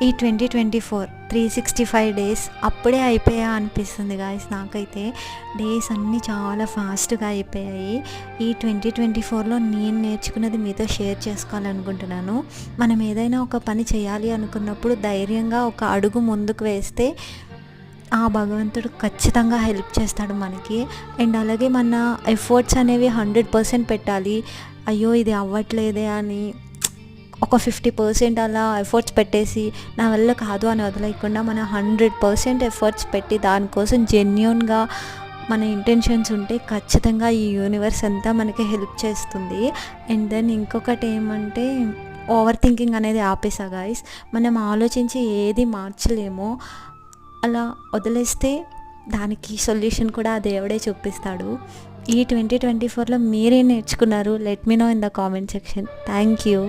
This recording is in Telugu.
ఈ 2024 365 డేస్ అప్పుడే అయిపోయా అనిపిస్తుంది గాయస్. నాకైతే డేస్ అన్నీ చాలా ఫాస్ట్గా అయిపోయాయి. ఈ 2024లో నేను నేర్చుకున్నది మీతో షేర్ చేసుకోవాలనుకుంటున్నాను. మనం ఏదైనా ఒక పని చేయాలి అనుకున్నప్పుడు ధైర్యంగా ఒక అడుగు ముందుకు వేస్తే ఆ భగవంతుడు ఖచ్చితంగా హెల్ప్ చేస్తాడు మనకి. అండ్ అలాగే మన ఎఫర్ట్స్ అనేవి 100% పెట్టాలి. అయ్యో ఇది అవ్వట్లేదే అని ఒక 50% అలా ఎఫర్ట్స్ పెట్టేసి నా వల్ల కాదు అని వదిలేయకుండా మన 100% ఎఫర్ట్స్ పెట్టి దానికోసం జెన్యూన్గా మన ఇంటెన్షన్స్ ఉంటే ఖచ్చితంగా ఈ యూనివర్స్ అంతా మనకి హెల్ప్ చేస్తుంది. అండ్ దెన్ ఇంకొకటి ఏమంటే ఓవర్ థింకింగ్ అనేది ఆపేసా గాయస్. మనం ఆలోచించి ఏది మార్చలేమో అలా వదిలేస్తే దానికి సొల్యూషన్ కూడా ఆ దేవుడే చూపిస్తాడు. ఈ 2024లో మీరేం నేర్చుకున్నారు? Let me know in the comment section. Thank you.